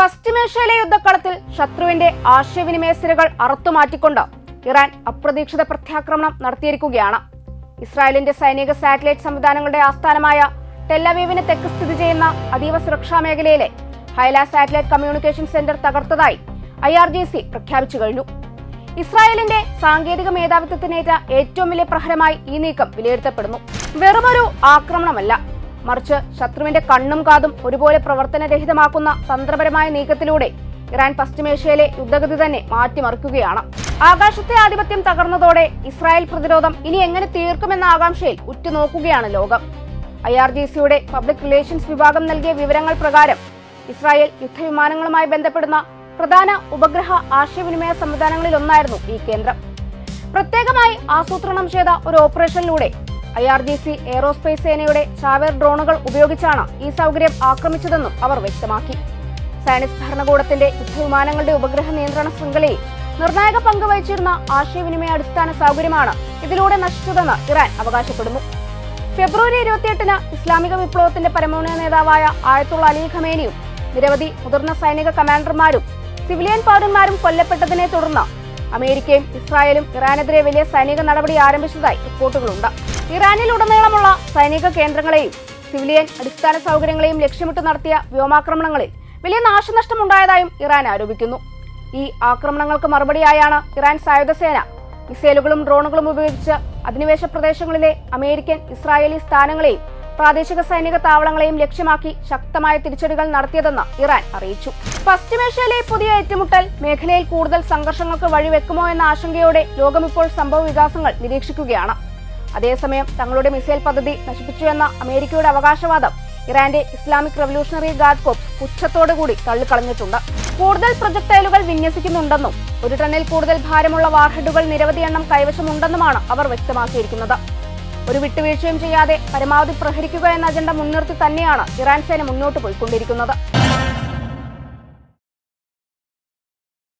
പശ്ചിമേഷ്യയിലെ യുദ്ധക്കളത്തിൽ ശത്രുവിന്റെ ആശയവിനിമയ സിരകൾ അറുത്തുമാറ്റിക്കൊണ്ട് ഇറാൻ അപ്രതീക്ഷിത പ്രത്യാക്രമണം നടത്തിയിരിക്കുകയാണ്. ഇസ്രായേലിന്റെ സൈനിക സാറ്റലൈറ്റ് സംവിധാനങ്ങളുടെ ആസ്ഥാനമായ ടെല്ലവീവിന് തെക്ക് സ്ഥിതി ചെയ്യുന്ന അതീവ സുരക്ഷാ മേഖലയിലെ ഹൈല സാറ്റലൈറ്റ് കമ്മ്യൂണിക്കേഷൻ സെന്റർ തകർത്തതായി IRGC പ്രഖ്യാപിച്ചു കഴിഞ്ഞു. ഇസ്രായേലിന്റെ സാങ്കേതിക മേധാവിത്വത്തിനേറ്റ ഏറ്റവും വലിയ പ്രഹരമായി ഈ നീക്കം വിലയിരുത്തപ്പെടുന്നു. വെറുമൊരു ആക്രമണമല്ല, മറിച്ച് ശത്രുവിന്റെ കണ്ണും കാതും ഒരുപോലെ പ്രവർത്തനരഹിതമാക്കുന്ന തന്ത്രപരമായ നീക്കത്തിലൂടെ ഇറാൻ പശ്ചിമേഷ്യയിലെ യുദ്ധഗതി തന്നെ മാറ്റിമറിക്കുകയാണ്. ആകാശത്തെ ആധിപത്യം തകർന്നതോടെ ഇസ്രായേൽ പ്രതിരോധം ഇനി എങ്ങനെ തീർക്കുമെന്ന ആകാംക്ഷയിൽ ഉറ്റുനോക്കുകയാണ് ലോകം. IRGCയുടെ പബ്ലിക് റിലേഷൻസ് വിഭാഗം നൽകിയ വിവരങ്ങൾ പ്രകാരം ഇസ്രായേൽ യുദ്ധവിമാനങ്ങളുമായി ബന്ധപ്പെടുന്ന പ്രധാന ഉപഗ്രഹ ആശയവിനിമയ സംവിധാനങ്ങളിൽ ഒന്നായിരുന്നു ഈ കേന്ദ്രം. പ്രത്യേകമായി ആസൂത്രണം ചെയ്ത ഒരു ഓപ്പറേഷനിലൂടെ IRGC എയ്റോസ്പേസ് സേനയുടെ ചാവേർ ഡ്രോണുകൾ ഉപയോഗിച്ചാണ് ഈ സൗകര്യം ആക്രമിച്ചതെന്നും അവർ വ്യക്തമാക്കി. സയനിസ്റ്റ് ഭരണകൂടത്തിന്റെ യുദ്ധവിമാനങ്ങളുടെ ഉപഗ്രഹ നിയന്ത്രണ ശൃംഖലയിൽ നിർണായക പങ്ക് വഹിച്ചിരുന്ന ആശയവിനിമയ അടിസ്ഥാന സൗകര്യമാണ് ഇതിലൂടെ നശിച്ചതെന്ന് ഇറാൻ അവകാശപ്പെടുന്നു. ഫെബ്രുവരി 28-ന് ഇസ്ലാമിക വിപ്ലവത്തിന്റെ പരമോന്നത നേതാവായ ആയത്തുള്ള അലി ഖമേനിയും നിരവധി മുതിർന്ന സൈനിക കമാൻഡർമാരും സിവിലിയൻ പൗരന്മാരും കൊല്ലപ്പെട്ടതിനെ തുടർന്ന് അമേരിക്കയും ഇസ്രായേലും ഇറാനെതിരെ വലിയ സൈനിക നടപടി ആരംഭിച്ചതായി റിപ്പോർട്ടുകളുണ്ട്. ഇറാനിലുടനീളമുള്ള സൈനിക കേന്ദ്രങ്ങളെയും സിവിലിയൻ അടിസ്ഥാന സൗകര്യങ്ങളെയും ലക്ഷ്യമിട്ട് നടത്തിയ വ്യോമാക്രമണങ്ങളിൽ വലിയ നാശനഷ്ടം ഉണ്ടായതായും ഇറാൻ ആരോപിക്കുന്നു. ഈ ആക്രമണങ്ങൾക്ക് മറുപടിയായാണ് ഇറാൻ സായുധ സേന മിസൈലുകളും ഡ്രോണുകളും ഉപയോഗിച്ച് അധിനിവേശ പ്രദേശങ്ങളിലെ അമേരിക്കൻ ഇസ്രായേലി സ്ഥാനങ്ങളെയും പ്രാദേശിക സൈനിക താവളങ്ങളെയും ലക്ഷ്യമാക്കി ശക്തമായ തിരിച്ചടികൾ നടത്തിയതെന്ന് ഇറാൻ അറിയിച്ചു. പശ്ചിമേഷ്യയിലെ പുതിയ ഏറ്റുമുട്ടൽ മേഖലയിൽ കൂടുതൽ സംഘർഷങ്ങൾക്ക് വഴിവെക്കുമോ എന്ന ആശങ്കയോടെ ലോകമിപ്പോൾ സംഭവ വികാസങ്ങൾ നിരീക്ഷിക്കുകയാണ്. അതേസമയം തങ്ങളുടെ മിസൈൽ പദ്ധതി നശിപ്പിച്ചുവെന്ന അമേരിക്കയുടെ അവകാശവാദം ഇറാന്റെ ഇസ്ലാമിക് റവല്യൂഷണറി ഗാർഡ് കോർപ്സ് പുച്ഛത്തോടുകൂടി തള്ളിക്കളഞ്ഞിട്ടുണ്ട്. കൂടുതൽ പ്രൊജക്ടൈലുകൾ വിന്യസിക്കുന്നുണ്ടെന്നും 1 ടണ്ണിൽ കൂടുതൽ ഭാരമുള്ള വാർഹെഡുകൾ നിരവധി എണ്ണം കൈവശമുണ്ടെന്നുമാണ് അവർ വ്യക്തമാക്കിയിരിക്കുന്നത്. ഒരു വിട്ടുവീഴ്ചയും ചെയ്യാതെ പരമാവധി പ്രഹരിക്കുക എന്ന അജണ്ട മുൻനിർത്തി തന്നെയാണ് ഇറാൻ സേന മുന്നോട്ട് പോയിക്കൊണ്ടിരിക്കുന്നത്.